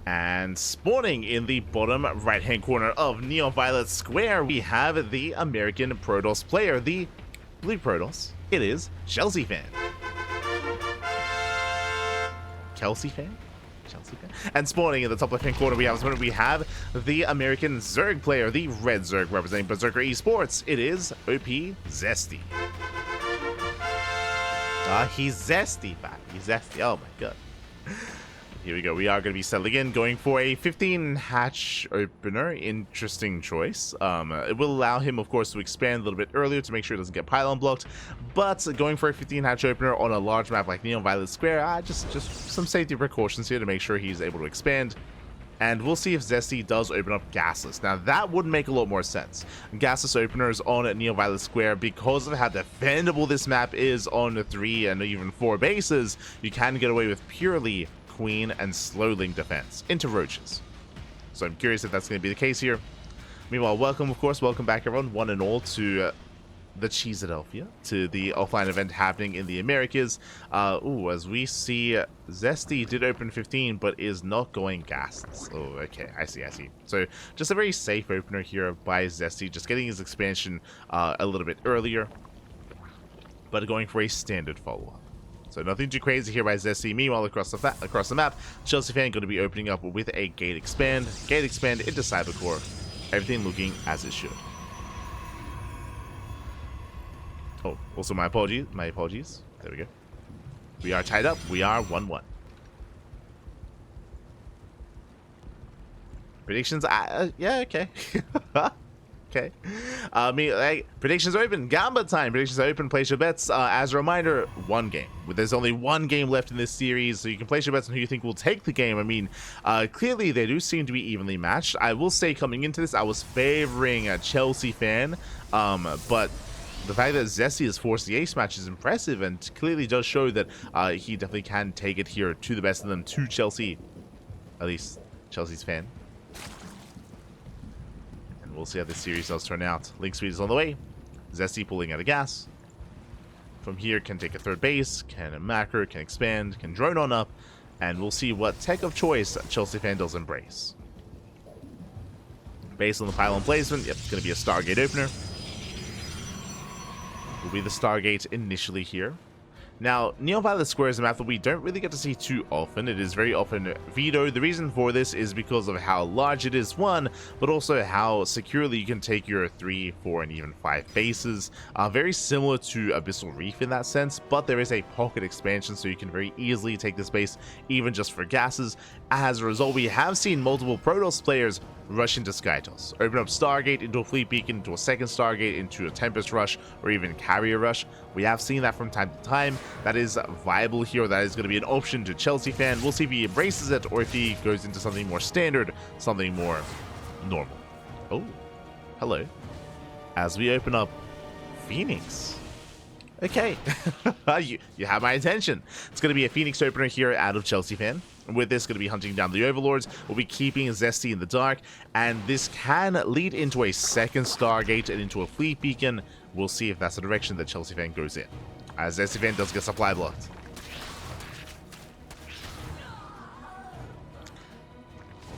And spawning in the bottom right-hand corner of Neon Violet Square, we have the American Protoss player, the Blue Protoss. It is Chelseafan. Chelseafan? Chelseafan? And spawning in the top left-hand corner, we have the American Zerg player, the Red Zerg representing Berserker Esports. It is oPZesty. He's zesty, man. He's zesty. Oh my god. Here we go. We are going to be settling in, going for a 15 hatch opener. Interesting choice. It will allow him, of course, to expand a little bit earlier to make sure it doesn't get pylon blocked. But going for a 15 hatch opener on a large map like Neon Violet Square, just some safety precautions here to make sure he's able to expand. And we'll see if Zesty does open up gasless. Now that would make a lot more sense. Gasless openers on Neon Violet Square, because of how defendable this map is on 3 and even 4 bases, you can get away with purely Queen and slow link defense into roaches. So I'm curious if that's going to be the case here. Meanwhile, welcome back everyone, one and all, to the Cheeseadelphia, to the offline event happening in the Americas. As we see, Zesty did open 15 but is not going gasless. Oh, okay, I see. So just a very safe opener here by Zesty, just getting his expansion a little bit earlier, but going for a standard follow-up. So nothing too crazy here by Zesty. Meanwhile, across the map, Chelseafan going to be opening up with a gate expand into Cybercore. Everything looking as it should. Oh, also my apologies. There we go. We are tied up. We are 1-1. Predictions? Yeah, okay. Okay. Predictions are open. Gamba time. Predictions are open. Place your bets. As a reminder, one game. There's only one game left in this series, so you can place your bets on who you think will take the game. I mean, clearly they do seem to be evenly matched. I will say, coming into this, I was favoring a Chelseafan, but the fact that Zesty has forced the ace match is impressive and clearly does show that he definitely can take it here to the best of them, to Chelsea. At least Chelsea's fan. We'll see how this series does turn out. Link speed is on the way. Zesty pulling out of gas. From here, can take a third base, can macro, can expand, can drone on up, and we'll see what tech of choice Chelseafan does embrace. Based on the pylon placement, yep, it's going to be a Stargate opener. Will be the Stargate initially here. Now, Neon Violet Square is a map that we don't really get to see too often. It is very often vetoed. The reason for this is because of how large it is, one, but also how securely you can take your 3, 4, and even 5 bases. Very similar to Abyssal Reef in that sense, but there is a pocket expansion, so you can very easily take this base even just for gases. As a result, we have seen multiple Protoss players rush into Skytoss, open up Stargate into a Fleet Beacon, into a second Stargate, into a Tempest Rush, or even Carrier Rush. We have seen that from time to time. That is viable here. That is going to be an option to Chelseafan. We'll see if he embraces it or if he goes into something more standard, something more normal. Oh, hello. As we open up Phoenix. Okay, you have my attention. It's going to be a Phoenix opener here out of Chelseafan. With this, going to be hunting down the Overlords. We'll be keeping Zesty in the dark, and this can lead into a second Stargate and into a Fleet Beacon. We'll see if that's the direction that Chelseafan goes in, as Chelseafan does get supply blocked.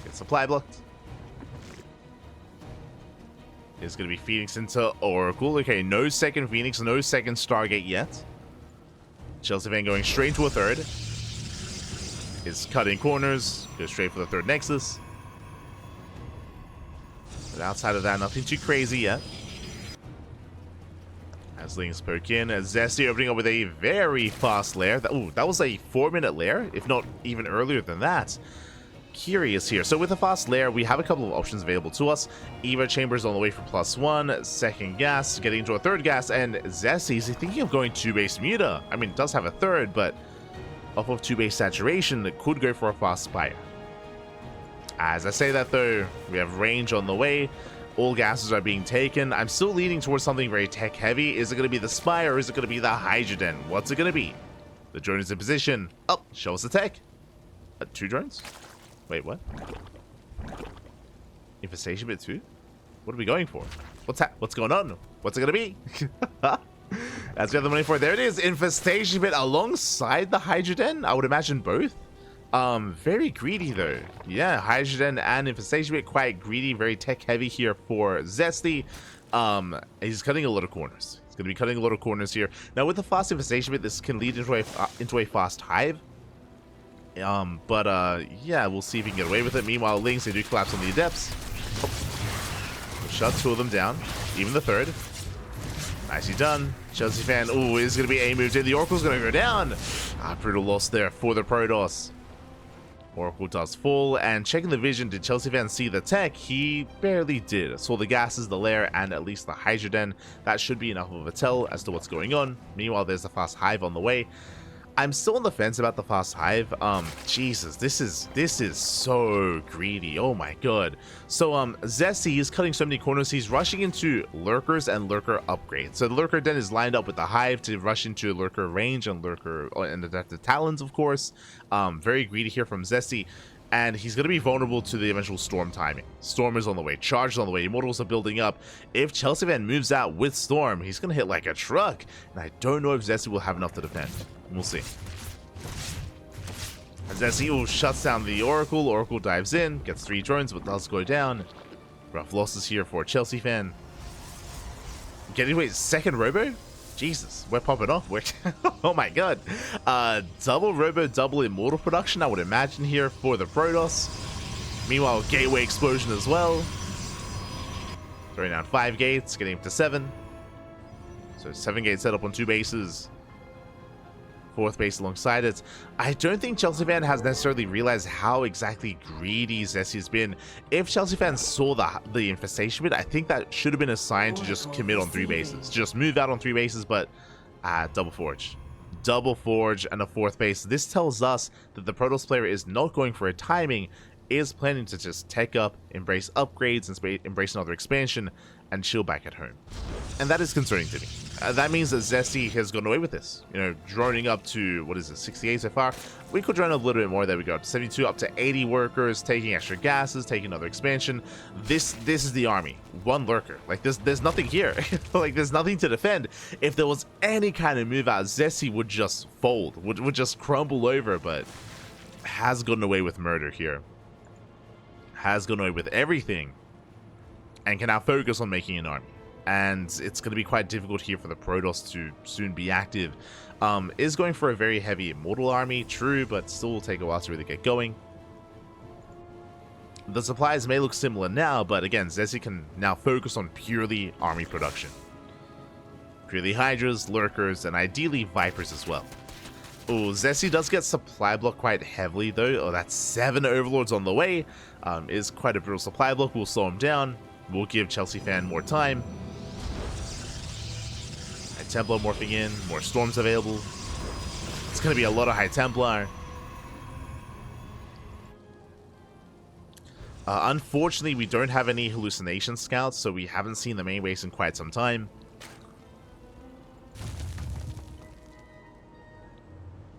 Get supply blocked. It's going to be Phoenix into Oracle. Okay, no second Phoenix, no second Stargate yet. Chelseafan going straight into a third. Is cutting corners, goes straight for the third Nexus. But outside of that, nothing too crazy yet. As Lings poke in, as Zesty opening up with a very fast lair. That was a 4-minute lair, if not even earlier than that. Curious here. So with a fast lair, we have a couple of options available to us. Eva Chambers on the way for +1, second gas, getting into a third gas, and Zesty is thinking of going 2-base Muta. I mean, it does have a third, but off of 2-base saturation, that could go for a fast Spire. As I say that though, we have range on the way. All gases are being taken. I'm still leaning towards something very tech heavy. Is it going to be the Spire or is it going to be the Hydrogen? What's it going to be? The drone is in position. Oh, show us the tech. 2 drones? Wait, what? Infestation bit 2? What are we going for? What's going on? What's it going to be? That's the other money for it. There it is. Infestation bit alongside the Hydrogen. I would imagine both. Very greedy though. Yeah, Hydrogen and Infestation Bit quite greedy, very tech heavy here for Zesty. He's cutting a lot of corners. He's going to be cutting a lot of corners here. Now with the fast Infestation Bit, this can lead into a fast hive. Yeah, we'll see if he can get away with it. Meanwhile, Lings, they do collapse on the Adepts. Oh. Shut 2 of them down, even the 3rd. Nicely done. Chelseafan, ooh, is going to be a move in. The Oracle's going to go down. Brutal loss there for the Protoss. Oracle does fall, and checking the vision, did Chelseafan see the tech? He barely did. Saw the gases, the lair, and at least the Hydroden. That should be enough of a tell as to what's going on. Meanwhile, there's a fast hive on the way. I'm still on the fence about the fast hive. Jesus, this is so greedy. Oh my god. So Zesty is cutting so many corners. He's rushing into lurkers and lurker upgrades. So the lurker den is lined up with the hive to rush into lurker range and lurker and the talons, of course. Very greedy here from Zesty. And he's going to be vulnerable to the eventual Storm timing. Storm is on the way. Charge is on the way. Immortals are building up. If Chelseafan moves out with Storm, he's going to hit like a truck. And I don't know if Zesty will have enough to defend. We'll see. Zesty shuts down the Oracle. Oracle dives in. Gets 3 drones, but does go down. Rough losses here for Chelseafan. Getting away. 2nd Robo? Jesus, we're popping off. Oh my god. Double Robo, double Immortal production, I would imagine, here for the Protoss. Meanwhile, Gateway Explosion as well. Throwing down 5 gates, getting up to 7. So 7 gates set up on 2 bases. 4th base alongside it. I don't think Chelseafan has necessarily realized how exactly greedy Zesty has been. If Chelseafan saw the infestation bit, I think that should have been a sign to just commit on 3 bases. Just move out on 3 bases, but double forge. Double forge and a 4th base. This tells us that the Protoss player is not going for a timing, is planning to just tech up, embrace upgrades, and embrace another expansion, and chill back at home. And that is concerning to me. That means that Zesty has gone away with this. You know, droning up to, what is it, 68 so far? We could drone up a little bit more. There we go, up to 72, up to 80 workers, taking extra gases, taking another expansion. This is the army. 1 lurker. Like, there's nothing here. Like, there's nothing to defend. If there was any kind of move out, Zesty would just fold, would just crumble over, but has gotten away with murder here. Has gone away with everything. And can now focus on making an army. And it's going to be quite difficult here for the Protoss to soon be active. Is going for a very heavy Immortal army, true, but still will take a while to really get going. The supplies may look similar now, but again, Zesty can now focus on purely army production. Purely Hydras, Lurkers, and ideally Vipers as well. Oh, Zesty does get supply block quite heavily though. Oh, that's 7 Overlords on the way. Is quite a brutal supply block. We'll slow him down. We'll give Chelseafan more time. High Templar morphing in. More Storms available. It's going to be a lot of High Templar. Unfortunately, we don't have any hallucination scouts, so we haven't seen the main base in quite some time.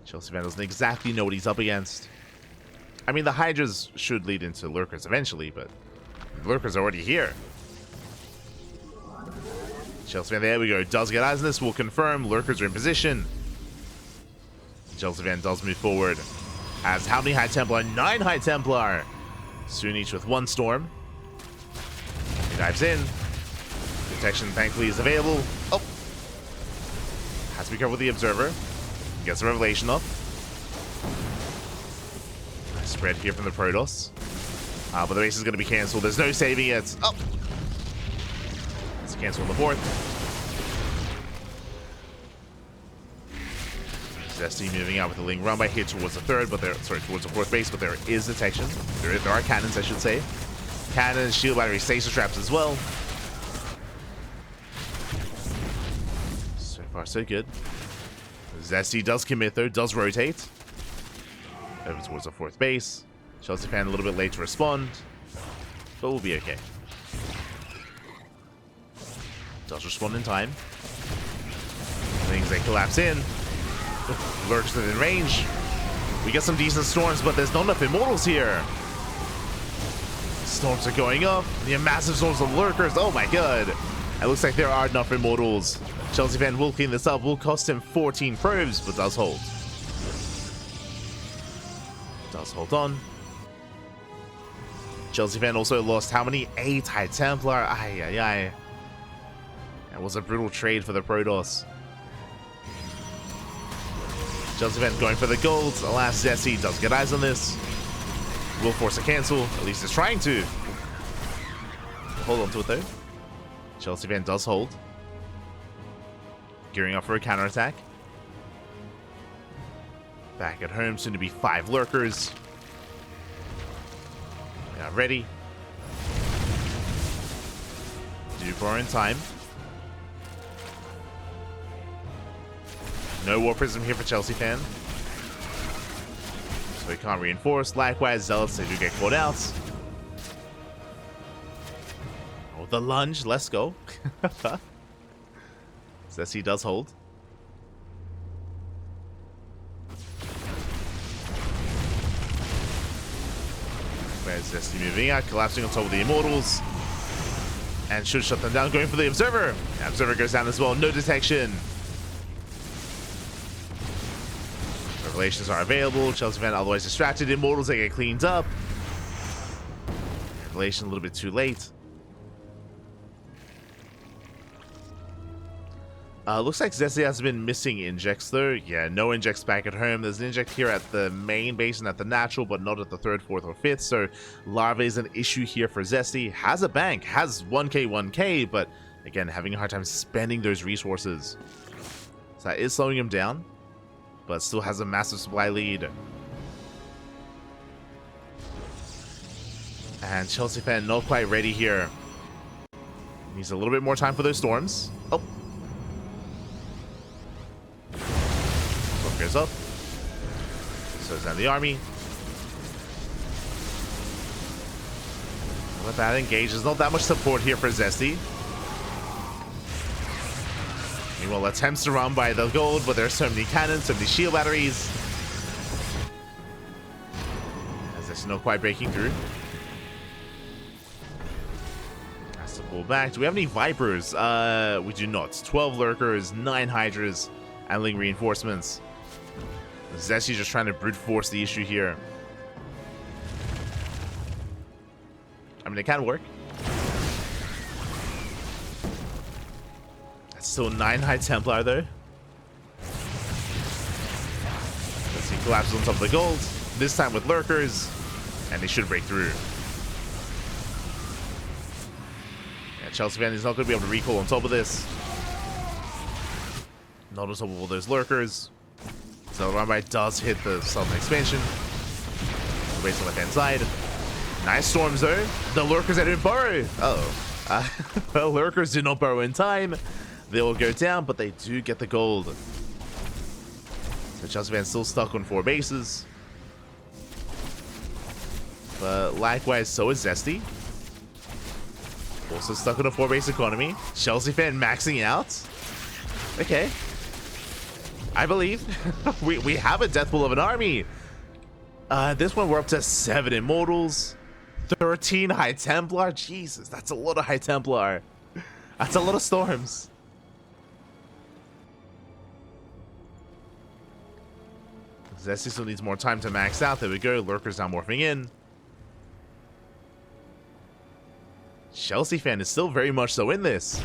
Chelseafan doesn't exactly know what he's up against. I mean, the Hydras should lead into Lurkers eventually, but Lurkers are already here. Chelseafan, there we go. Does get eyes on this. We'll confirm. Lurkers are in position. Chelseafan does move forward. Has how many High Templar? 9 High Templar. Soon each with 1 Storm. He dives in. Protection, thankfully, is available. Oh! Has to be careful with the Observer. Gets a Revelation up. Nice spread here from the Protoss. But the base is going to be cancelled. There's no saving it. Oh! Let's cancel on the 4th. Zesty moving out with the Ling run by here towards the 3rd, but there, sorry, towards the 4th base, but there is detection. There are cannons, I should say. Cannons, shield battery, stasis traps as well. So far, so good. Zesty does commit though, does rotate. Over towards the 4th base. Chelseafan a little bit late to respond, but we'll be okay. Does respond in time. Things they collapse in. Lurks within range. We get some decent Storms, but there's not enough Immortals here. Storms are going up. The massive Storms of Lurkers. Oh my god. It looks like there are enough Immortals. Chelseafan will clean this up. Will cost him 14 probes, but does hold. Does hold on. Chelseafan also lost how many? 8 High Templar. Ay, ay, ay. That was a brutal trade for the Protoss. Chelseafan going for the gold. Alas, SC does get eyes on this. Will force a cancel. At least it's trying to. Hold on to it though. Chelseafan does hold. Gearing up for a counterattack. Back at home, soon to be 5 lurkers. Yeah, ready. Due for in time. No War Prism here for Chelseafan. So he can't reinforce. Likewise, Zealots, they do get caught out. Oh, the lunge. Let's go. SC does hold. Where's SC moving out? Collapsing on top of the Immortals. And should shut them down. Going for the Observer. The Observer goes down as well. No detection. Revelations are available. Chelseafan otherwise distracted. Immortals, they get cleaned up. Revelation a little bit too late. Looks like Zesty has been missing injects though. Yeah, no injects back at home. There's an inject here at the main base and at the natural, but not at the 3rd, 4th, or 5th. So Larva is an issue here for Zesty. Has a bank, has 1k, but again, having a hard time spending those resources. So that is slowing him down, but still has a massive supply lead. And Chelseafan not quite ready here. Needs a little bit more time for those storms. Oh. Storm goes up. So is down the army. Let that engage. There's not that much support here for Zesty. Meanwhile, attempts to run by the gold, but there's so many cannons, so many shield batteries. As Zesty not quite breaking through. Has to pull back. Do we have any Vipers? We do not. 12 Lurkers, 9 Hydras, and Ling reinforcements. Zesty just trying to brute force the issue here. I mean, it can work. That's still 9 High Templar though. Let's see, collapses on top of the gold. This time with Lurkers, and they should break through. Yeah, Chelseafan is not going to be able to recall on top of this. Not on top of all those Lurkers. So the Runby does hit the southern expansion. The base on the left hand side. Nice storms though. The Lurkers that didn't burrow. Uh-oh. The Lurkers did not burrow in time. They will go down, but they do get the gold. So Chelseafan's still stuck on 4 bases. But likewise, so is Zesty. Also stuck on a 4-base economy. Chelseafan maxing out. Okay. I believe. we have a death pool of an army. This one we're up to 7 Immortals. 13 High Templar. Jesus, that's a lot of High Templar. That's a lot of storms. Zesty still needs more time to max out. There we go. Lurkers now morphing in. Chelseafan is still very much so in this.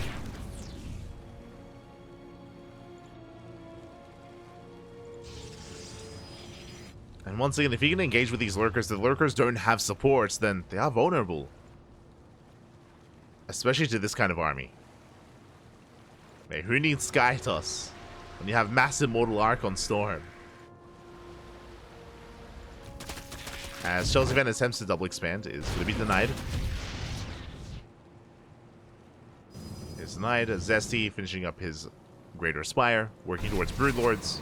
And once again, if you can engage with these Lurkers, the Lurkers don't have supports, then they are vulnerable. Especially to this kind of army. Hey, who needs Sky Toss when you have massive Mortal Arc on Storm? As Chelseafan attempts to double expand, is going to be denied. Is denied. Zesty finishing up his Greater Spire, working towards Broodlords.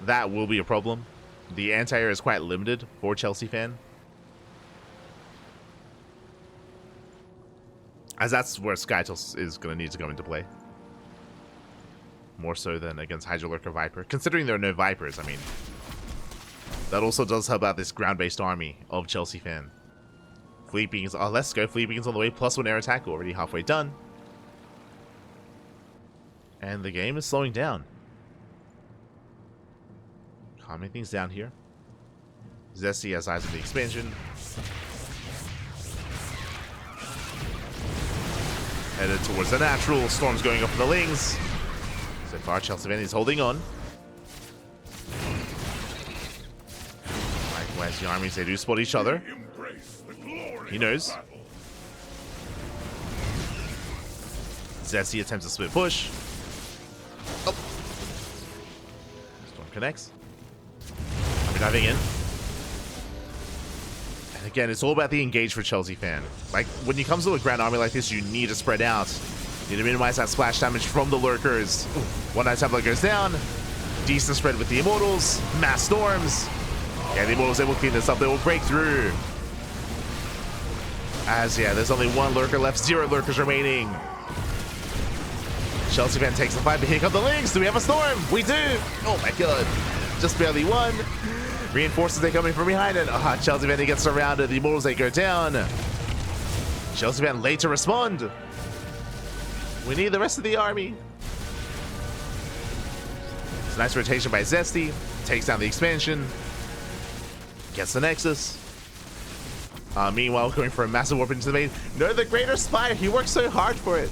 That will be a problem. The anti-air is quite limited for Chelseafan, as that's where Skytos is going to need to come into play. More so than against Hydra Lurker Viper. Considering there are no Vipers, I mean, that also does help out this ground-based army of Chelseafan. Fleet Beacons, oh, let's go. Fleet Beacons on the way, +1 air attack, already halfway done. And the game is slowing down. Calming things down here. Zesty has eyes on the expansion. Headed towards the natural. Storm's going up for the Lings. So far, Chelseafan is holding on. Likewise, the armies, they do spot each other. He knows. Zesty attempts a split push. Oh. Storm connects. We're diving in. And again, it's all about the engage for Chelseafan. Like, when it comes to a grand army like this, you need to spread out. You need to minimize that splash damage from the lurkers. Ooh. One Night Templar goes down. Decent spread with the Immortals. Mass storms. Yeah, the Immortals, they will clean this up. They will break through. As, yeah, there's only one lurker left. 0 lurkers remaining. Chelseafan takes the fight, but here come the Lings. Do we have a storm? We do. Oh my god. Just barely won. Reinforcements, they coming from behind it. Chelseafan, he gets surrounded. The Immortals, they go down. Chelseafan late to respond. We need the rest of the army. It's a nice rotation by Zesty. Takes down the expansion. Gets the Nexus. Meanwhile, going for a massive warp into the main. No, the Greater Spire. He worked so hard for it.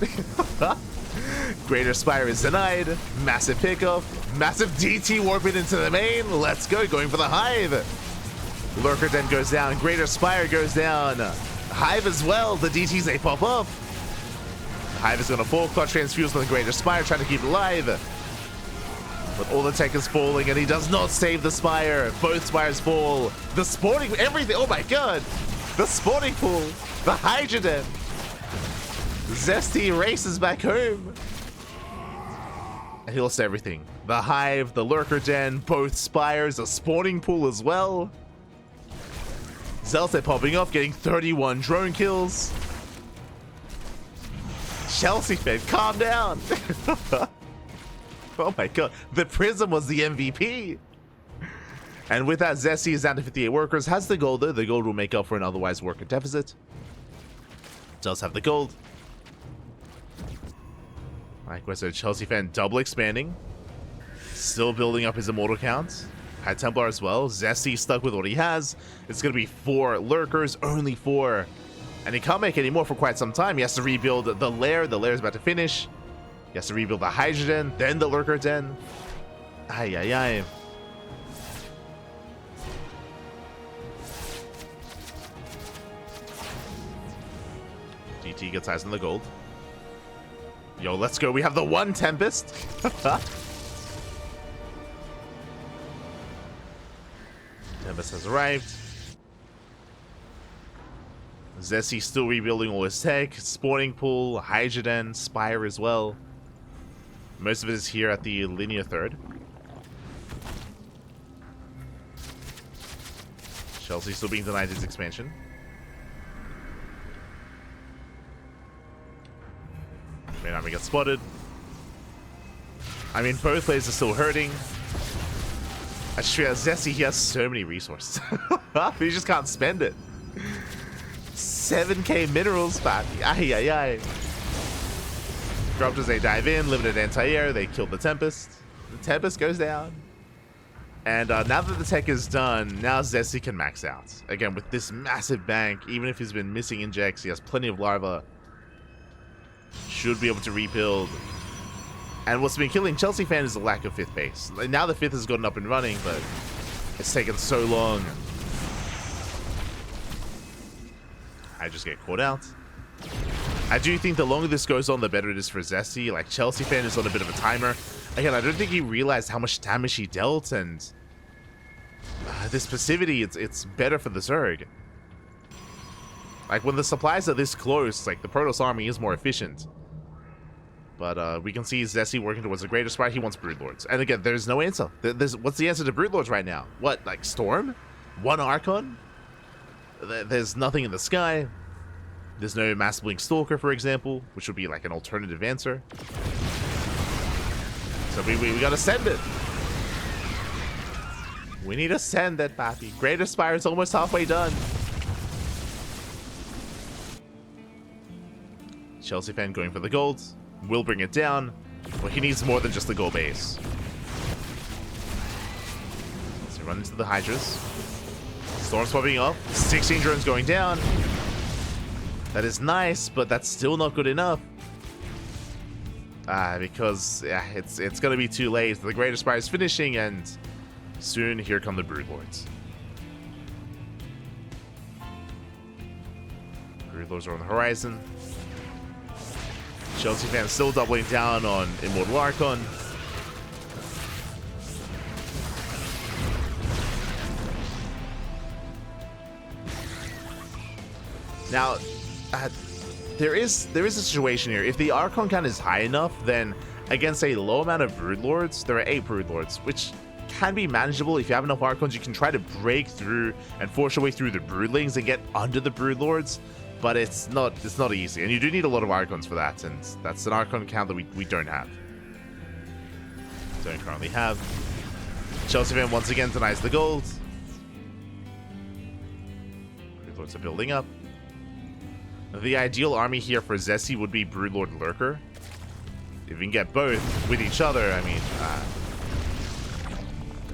Greater Spire is denied. Massive pickup. Massive DT warping into the main. Let's go. Going for the Hive. Lurker Den goes down. Greater Spire goes down. Hive as well. The DTs, they pop up. The Hive is going to fall. Clutch transfuse with the Greater Spire, trying to keep it alive. But all the tech is falling, and he does not save the Spire. Both Spires fall. The sporting, everything. Oh my god. The sporting pool. The Hydra Den. Zesty races back home. And he lost everything. The Hive, the Lurker Den, both Spires, a spawning pool as well. Zelte popping up, getting 31 drone kills. Chelseafan, calm down. Oh my god, the Prism was the MVP. And with that, Zesty is down to 58 workers. Has the gold though. The gold will make up for an otherwise worker deficit. Does have the gold. Likewise, so Chelseafan double expanding. Still building up his immortal count. Had Templar as well. Zesty stuck with what he has. It's going to be 4 lurkers, only 4. And he can't make any more for quite some time. He has to rebuild the lair. The lair is about to finish. He has to rebuild the Hydra Den, then the Lurker Den. Ay, ay, ay. DT gets eyes on the gold. Yo, let's go. We have the 1 Tempest. Tempest has arrived. Zesty still rebuilding all his tech. Spawning pool, Hydra Den, Spire as well. Most of it is here at the linear third. Chelsea still being denied his expansion. Main army gets spotted. I mean, both players are still hurting. I just realized Zesty, he has so many resources. He just can't spend it. 7k minerals, but ay, ay, ay. Dropped as they dive in, limited anti-air, they killed the Tempest. The Tempest goes down. And now that the tech is done, now Zesty can max out. Again, with this massive bank, even if he's been missing injects, he has plenty of larva. Should be able to rebuild. And what's been killing Chelseafan is the lack of 5th base. Now the 5th has gotten up and running, but it's taken so long. I just get caught out. I do think the longer this goes on, the better it is for Zesty. Like, Chelseafan is on a bit of a timer. Again, I don't think he realized how much damage he dealt, and this passivity, it's better for the Zerg. Like, when the supplies are this close, like, the Protoss army is more efficient. But we can see Zesty working towards a greater spire. He wants Broodlords. And again, there's no answer. What's the answer to Broodlords right now? What, like Storm? 1 Archon? There's nothing in the sky. There's no Mass Blink Stalker, for example, which would be like an alternative answer. So we gotta send it. We need to send that, Pappy. Greater Spire is almost halfway done. Chelseafan going for the gold. Will bring it down. Well, he needs more than just the gold base. So run into the Hydras. Storm's popping up. 16 drones going down. That is nice, but that's still not good enough. Because yeah, it's gonna be too late. The Great Aspire is finishing, and soon here come the Broodlords. Broodlords are on the horizon. Chelseafan still doubling down on Immortal Archon. Now, there is a situation here. If the Archon count is high enough, then against a low amount of Broodlords, there are 8 Broodlords, which can be manageable. If you have enough Archons, you can try to break through and force your way through the Broodlings and get under the Broodlords, but it's not easy, and you do need a lot of Archons for that, and that's an Archon count that we don't have. Don't currently have. Chelseafan once again denies the gold. Broodlords are building up. The ideal army here for Zesty would be Broodlord Lurker. If we can get both with each other, I mean,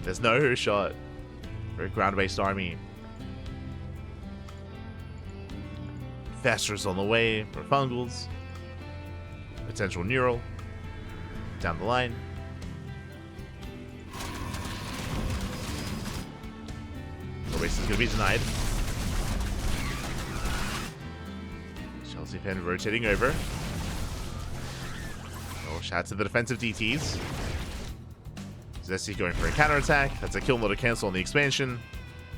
there's no shot for a ground-based army. Fester's on the way for Fungals. Potential Neural down the line. The race is going to be denied. Chelseafan rotating over. Oh, shout out to the defensive DTs. Zesty going for a counterattack. That's a kill, not a cancel on the expansion.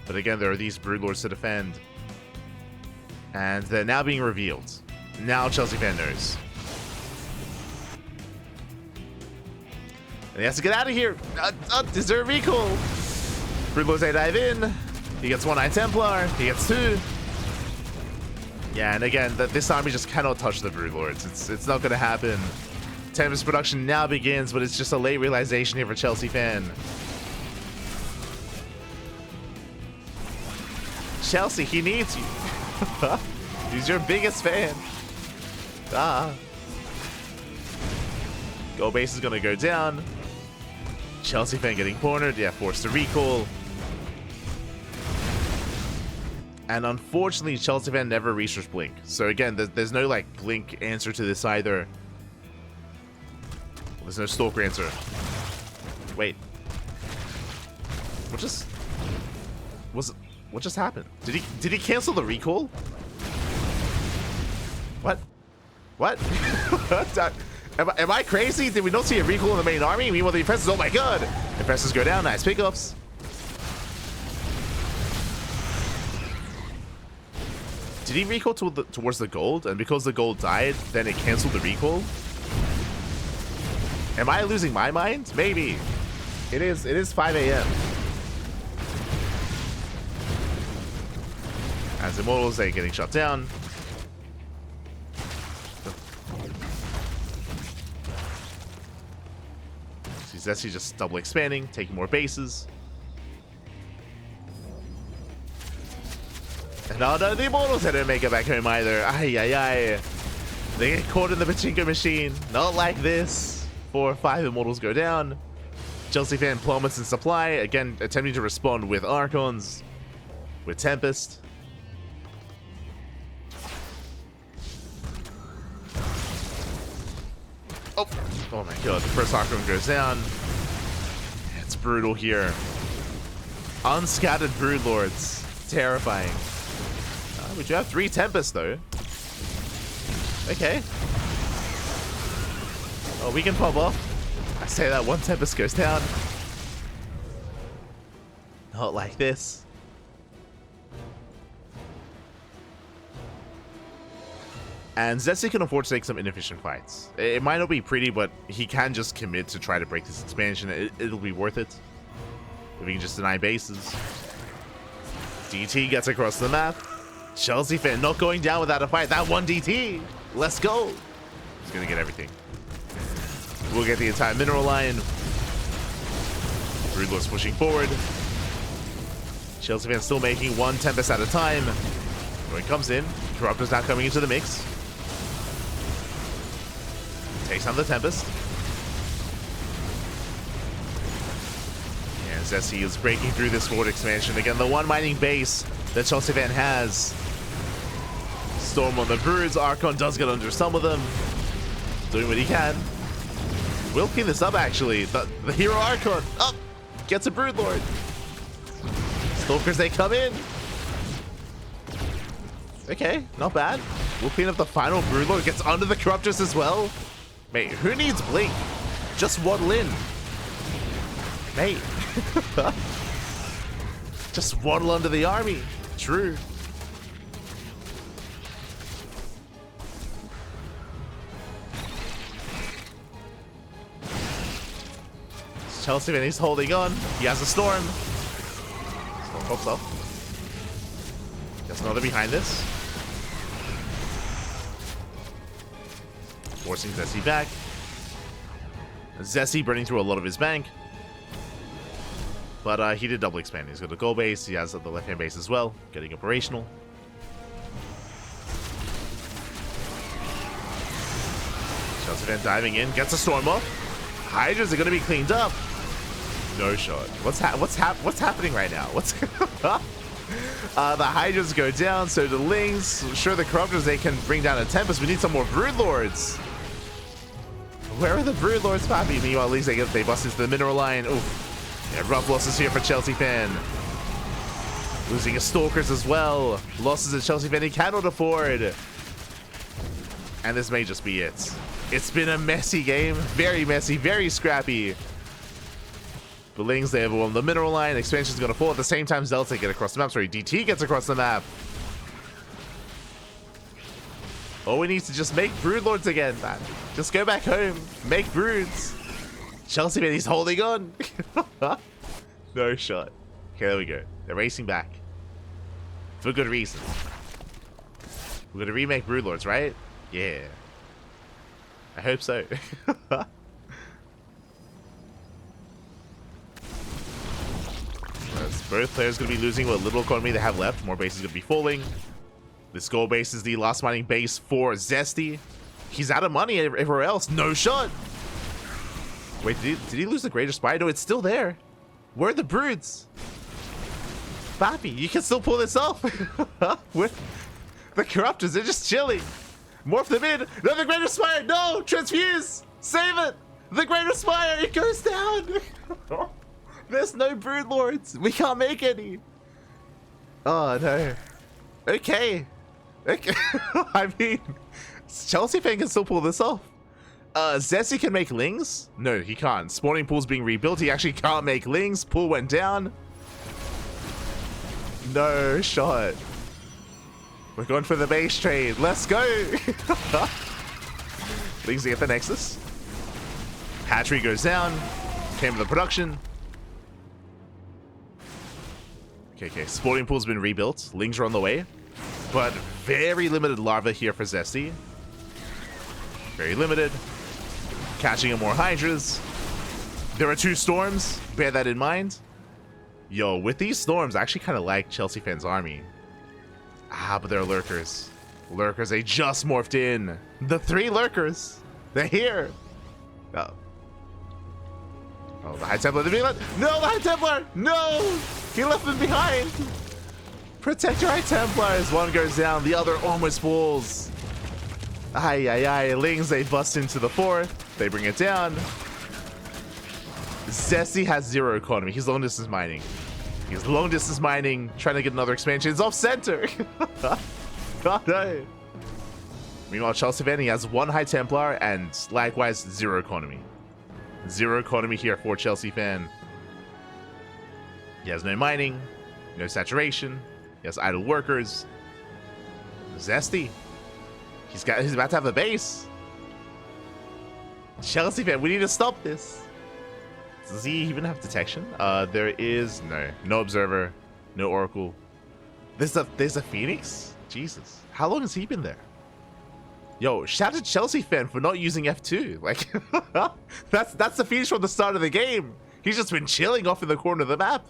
But again, there are these Broodlords to defend. And they're now being revealed. Now Chelseafan knows. And he has to get out of here. Is there a recall? Broodlords, they dive in. He gets 1 Eye Templar. He gets 2. Yeah, and again, this army just cannot touch the Broodlords. It's not going to happen. Tempest production now begins, but it's just a late realization here for Chelseafan. Chelsea, he needs you. He's your biggest fan. Go base is going to go down. Chelseafan getting cornered. Yeah, forced to recall. And unfortunately, Chelseafan never researched Blink. So again, there's no like Blink answer to this either. There's no Stalker answer. Wait. What just happened? Did he cancel the recall? What? Am I crazy? Did we not see a recall in the main army? Meanwhile, the Impressors, oh my god! Impressors go down, nice pickups. Did he recall towards the gold? And because the gold died, then it canceled the recall? Am I losing my mind? Maybe. It is 5 a.m. As Immortals, they're getting shut down. See Zesty just double expanding, taking more bases. And no, the Immortals didn't make it back home either. Ay, ay, ay. They get caught in the pachinko machine. Not like this. 4 or 5 Immortals go down. Chelseafan plummets in supply. Again, attempting to respond with Archons. With Tempest. Oh my god, the first Archon goes down. It's brutal here. Unscattered Broodlords. Terrifying. We do have 3 Tempests though. Okay. Oh, we can pop off. I say that 1 Tempest goes down. Not like this. And Zesty can afford to take some inefficient fights. It might not be pretty, but he can just commit to try to break this expansion. It'll be worth it. If he can just deny bases. DT gets across the map. Chelseafan not going down without a fight. That 1 DT. Let's go. He's going to get everything. We'll get the entire mineral line. Broodlord's pushing forward. Chelseafan still making 1 Tempest at a time. When it comes in, Corruptor's now coming into the mix. Takes down the Tempest. And Zesty is breaking through this forward expansion. Again, the one mining base that Chelseafan has. Storm on the Broods. Archon does get under some of them. Doing what he can. We'll clean this up, actually. The hero Archon up gets a Broodlord. Stalkers, they come in. Okay, not bad. We'll clean up the final Broodlord. Gets under the Corruptors as well. Mate, who needs Blink? Just waddle in. Mate. Just waddle under the army. True. Chelseafan, he's holding on. He has a Storm. Storm pops up. Gets another behind this. Forcing Zesty back. Zesty burning through a lot of his bank. But he did double expand. He's got a goal base. He has the left-hand base as well. Getting operational. Chelseafan diving in. Gets a Storm off. Hydras are going to be cleaned up. No shot. What's happening right now? What's the Hydras go down, so the Lings. Sure, the Corruptors, they can bring down a Tempest. We need some more Broodlords. Where are the Broodlords, Pappy? Meanwhile, Lings, they bust into the mineral line. Oof. Yeah, rough losses here for Chelseafan. Losing his Stalkers as well. Losses at Chelseafan he cannot afford. And this may just be it. It's been a messy game. Very messy, very scrappy. The Lings, they overwhelm the mineral line. Expansion's going to fall. At the same time, Zelta get across the map. Sorry, DT gets across the map. All we need is to just make Broodlords again, man. Just go back home. Make Broods. Chelseafan, he's holding on. No shot. Okay, there we go. They're racing back. For good reason. We're going to remake Broodlords, right? Yeah. I hope so. Both players going to be losing what little economy they have left. More bases going to be falling. This gold base is the last mining base for Zesty. He's out of money everywhere else. No shot. Wait, did he lose the Greater Spire? No, it's still there. Where are the Broods? Bappy, you can still pull this off. With the Corruptors, they're just chilling. Morph them in. No, the Greater Spire. No, transfuse. Save it. The Greater Spire. It goes down. There's no Broodlords. We can't make any. Oh no. Okay. Okay. I mean, Chelseafan can still pull this off. Zesty can make Lings? No, he can't. Spawning pool's being rebuilt. He actually can't make Lings. Pool went down. No shot. We're going for the base trade. Let's go. Lings to get the Nexus. Hatchery goes down. Came to the production. Okay. Spawning pool's been rebuilt. Lings are on the way. But very limited larva here for Zesty. Very limited. Catching in more Hydras. There are 2 Storms. Bear that in mind. Yo, with these Storms, I actually kind of like Chelseafan's army. Ah, but they're Lurkers. Lurkers, they just morphed in. The 3 Lurkers. They're here. Oh. Oh, the High Templar. No, the High Templar. No. He left them behind. Protect your High Templars. One goes down. The other almost falls. Aye. Lings, they bust into the 4th. They bring it down. Zesty has 0 economy. He's long distance mining. He's long distance mining, trying to get another expansion. It's off center. God no. Meanwhile, Chelseafan, he has 1 High Templar and likewise 0 economy. 0 economy here for Chelseafan. He has no mining, no saturation. He has idle workers. Zesty. He's about to have a base. Chelseafan, we need to stop this. Does he even have detection? There is no observer, no oracle. There's a Phoenix? Jesus. How long has he been there? Yo, shout out to Chelseafan for not using F2. Like that's the Phoenix from the start of the game. He's just been chilling off in the corner of the map.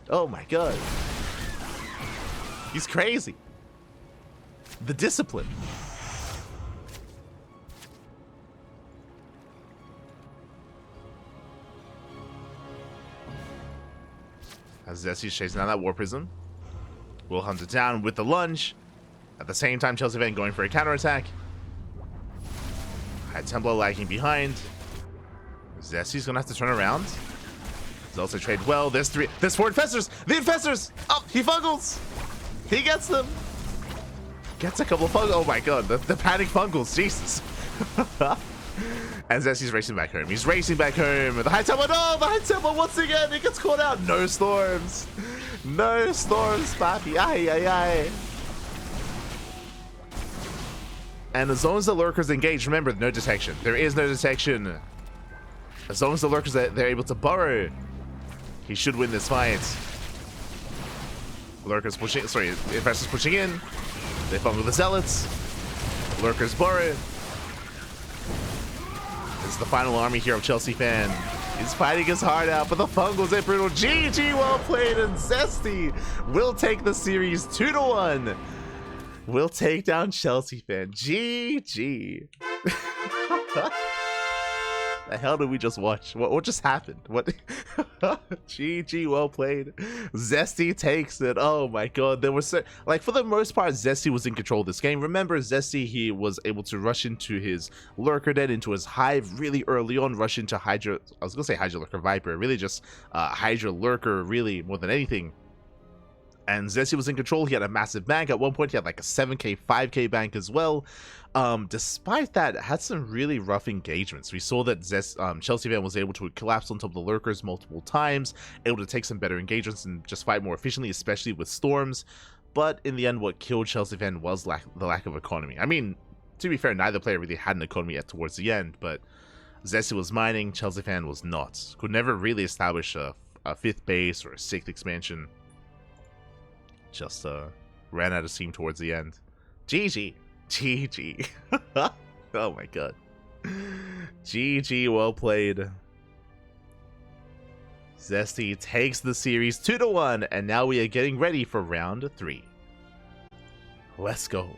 Oh my god. He's crazy. The discipline. As Zesty's chasing down that War Prism. Will hunt it down with the lunge. At the same time, Chelseafan going for a counterattack. High Templar lagging behind. Zesty's gonna have to turn around. He's also trade well. There's four infestors. The infestors! Oh, he fungles! He gets them! Gets a couple of fungles. Oh my god, the panic fungles, Jesus. And Zesty's racing back home. He's racing back home. The High Templar, no! The High Templar once again! He gets caught out. No storms. No storms, papi. Ay, ay, ay. And as long as the lurkers engage, remember, no detection. There is no detection. As long as the lurkers they're able to burrow, he should win this fight. Lurkers pushing, sorry, infestors pushing in. They fumble the zealots. Lurkers burrow. This is the final army here of Chelseafan. He's fighting his heart out, but the fungals are brutal. GG, well played, and Zesty will take the series 2-1. We'll take down Chelseafan. GG. The hell did we just watch? What just happened? What? GG, well played. Zesty takes it. Oh my god, there was like, for the most part, Zesty was in control of this game. Remember, Zesty, he was able to rush into his lurker den, into his hive really early on, rush into Hydra. I was gonna say Hydra Lurker Viper, really just Hydra Lurker, really more than anything. And Zesty was in control. He had a massive bank. At one point, he had like a 7k, 5k bank as well. Despite that, had some really rough engagements. We saw that Chelseafan was able to collapse on top of the lurkers multiple times, able to take some better engagements and just fight more efficiently, especially with storms. But in the end, what killed Chelseafan was the lack of economy. I mean, to be fair, neither player really had an economy yet towards the end, but Zesty was mining, Chelseafan was not. Could never really establish a 5th base or a 6th expansion. Just ran out of steam towards the end. GG. GG. Oh my god. GG, well played. Zesty takes the series 2-1, and now we are getting ready for round 3. Let's go.